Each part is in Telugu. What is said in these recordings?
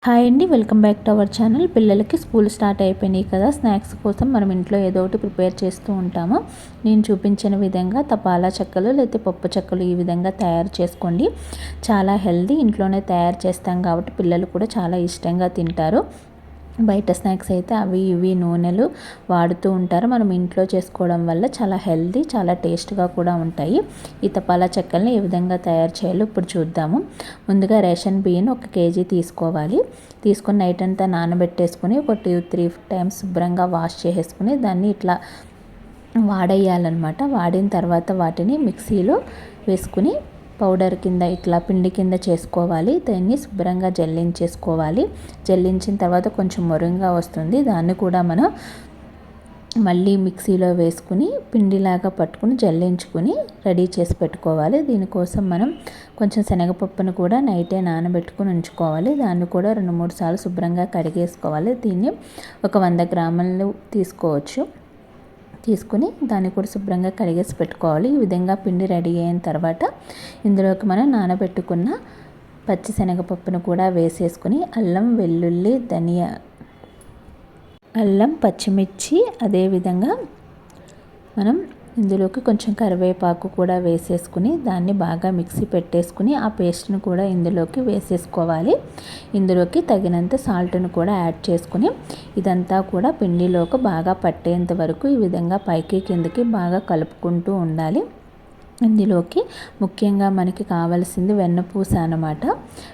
హాయ్ అండి, welcome back to our channel. పిల్లలకి స్కూల్ స్టార్ట్ అయిపోయినాయి కదా. స్నాక్స్ కోసం మనం ఇంట్లో ఏదో ఒకటి ప్రిపేర్ చేస్తూ ఉంటాము. నేను చూపించిన విధంగా తపాలా చెక్కలు లేకపోతే పప్పు చెక్కలు ఈ విధంగా తయారు చేసుకోండి. చాలా హెల్దీ, ఇంట్లోనే తయారు చేస్తాం కాబట్టి పిల్లలు కూడా చాలా ఇష్టంగా తింటారు. బయట స్నాక్స్ అయితే అవి ఇవి నూనెలు వాడుతూ ఉంటారు. మనం ఇంట్లో చేసుకోవడం వల్ల చాలా హెల్దీ, చాలా టేస్ట్గా కూడా ఉంటాయి. ఈ తపాలా చెక్కల్ని ఏ విధంగా తయారు చేయాలో ఇప్పుడు చూద్దాము. ముందుగా రేషన్ బియ్యం 1 కేజీ తీసుకోవాలి. తీసుకొని నైట్ అంతా నానబెట్టేసుకుని ఒక 2-3 టైమ్స్ శుభ్రంగా వాష్ చేసేసుకుని దాన్ని ఇట్లా వాడేయాలన్నమాట. వాడిన తర్వాత వాటిని మిక్సీలో వేసుకుని పౌడర్ కింద ఇట్లా పిండి కింద చేసుకోవాలి. దాన్ని శుభ్రంగా జల్లించేసుకోవాలి. జల్లించిన తర్వాత కొంచెం మొరంగా వస్తుంది. దాన్ని కూడా మనం మళ్ళీ మిక్సీలో వేసుకుని పిండిలాగా పట్టుకుని జల్లించుకుని రెడీ చేసి పెట్టుకోవాలి. దీనికోసం మనం కొంచెం శనగపప్పును కూడా నైటే నానబెట్టుకుని ఉంచుకోవాలి. దాన్ని కూడా 2-3 సార్లు శుభ్రంగా కడిగేసుకోవాలి. దీన్ని ఒక 100 గ్రాములు తీసుకోవచ్చు. తీసుకుని దాన్ని కూడా శుభ్రంగా కడిగేసి పెట్టుకోవాలి. ఈ విధంగా పిండి రెడీ అయిన తర్వాత ఇందులోకి మనం నానబెట్టుకున్న పచ్చి శనగపప్పును కూడా వేసేసుకుని అల్లం, వెల్లుల్లి, అల్లం, పచ్చిమిర్చి, అదేవిధంగా మనం ఇందులోకి కొంచెం కరివేపాకు కూడా వేసేసుకుని దాన్ని బాగా మిక్సీ పెట్టేసుకుని ఆ పేస్ట్ను కూడా ఇందులోకి వేసేసుకోవాలి. ఇందులోకి తగినంత సాల్ట్ను కూడా యాడ్ చేసుకుని ఇదంతా కూడా పిండిలోకి బాగా పట్టేంత వరకు ఈ విధంగా పైకి కిందకి బాగా కలుపుకుంటూ ఉండాలి. ఇందులోకి ముఖ్యంగా మనకి కావాల్సింది వెన్నపూస అన్నమాట.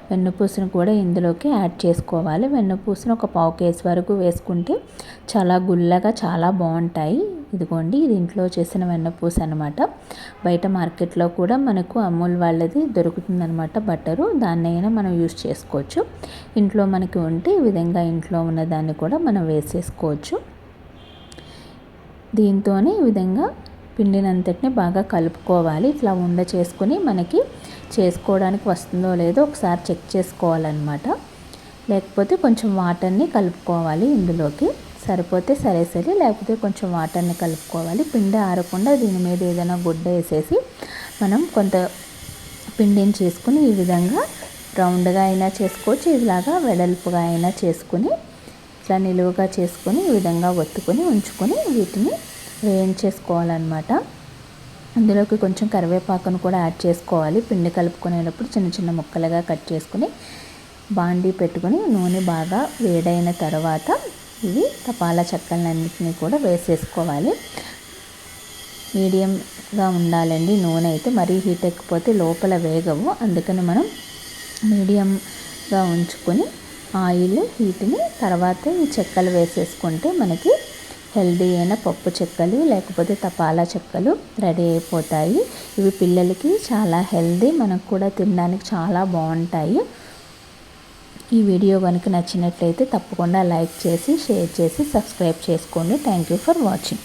వెన్నపూసను కూడా ఇందులోకి యాడ్ చేసుకోవాలి. వెన్నపూసను ఒక 1/4 కేజీ వరకు వేసుకుంటే చాలా గుల్లగా చాలా బాగుంటాయి. ఇదిగోండి, ఇది ఇంట్లో చేసిన వెన్నపూస అనమాట. బయట మార్కెట్లో కూడా మనకు అమూల్ వాళ్ళది దొరుకుతుందనమాట బటరు. దాన్నైనా మనం యూస్ చేసుకోవచ్చు. ఇంట్లో మనకి ఉంటే ఈ విధంగా ఇంట్లో ఉన్న దాన్ని కూడా మనం వేసేసుకోవచ్చు. దీంతోనే ఈ విధంగా పిండిని అంతటిని బాగా కలుపుకోవాలి. ఇట్లా ఉండ చేసుకుని మనకి చేసుకోవడానికి వస్తుందో లేదో ఒకసారి చెక్ చేసుకోవాలన్నమాట. లేకపోతే కొంచెం వాటర్ని కలుపుకోవాలి. ఇందులోకి సరిపోతే సరే, లేకపోతే కొంచెం వాటర్ని కలుపుకోవాలి. పిండి ఆరకుండా దీని మీద ఏదైనా గుడ్డ వేసేసి మనం కొంత పిండిని చేసుకుని ఈ విధంగా రౌండ్గా అయినా చేసుకోవచ్చు. ఇలాగా వెడల్పుగా అయినా చేసుకుని ఇట్లా నిలువుగా చేసుకొని ఈ విధంగా ఒత్తుకొని ఉంచుకొని వీటిని వేయించేసుకోవాలన్నమాట. అందులోకి కొంచెం కరివేపాకును కూడా యాడ్ చేసుకోవాలి. పిండి కలుపుకునేటప్పుడు చిన్న చిన్న ముక్కలుగా కట్ చేసుకుని బాండీ పెట్టుకుని నూనె బాగా వేడైన తర్వాత ఇవి తపాలా చెక్కలన్నింటినీ కూడా వేసేసుకోవాలి. మీడియంగా ఉండాలండి నూనె అయితే. మరీ హీట్ ఎక్కిపోతే లోపల వేగవు. అందుకని మనం మీడియంగా ఉంచుకొని ఆయిల్ హీట్ని తర్వాత ఈ చెక్కలు వేసేసుకుంటే మనకి హెల్దీ అయిన పప్పు చెక్కలు లేకపోతే తపాలా చెక్కలు రెడీ అయిపోతాయి. ఇవి పిల్లలకి చాలా హెల్దీ, మనకు కూడా తినడానికి చాలా బాగుంటాయి. ఈ వీడియో కనుక నచ్చినట్లయితే తప్పకుండా లైక్ చేసి, షేర్ చేసి, సబ్స్క్రైబ్ చేసుకోండి. Thank you for watching.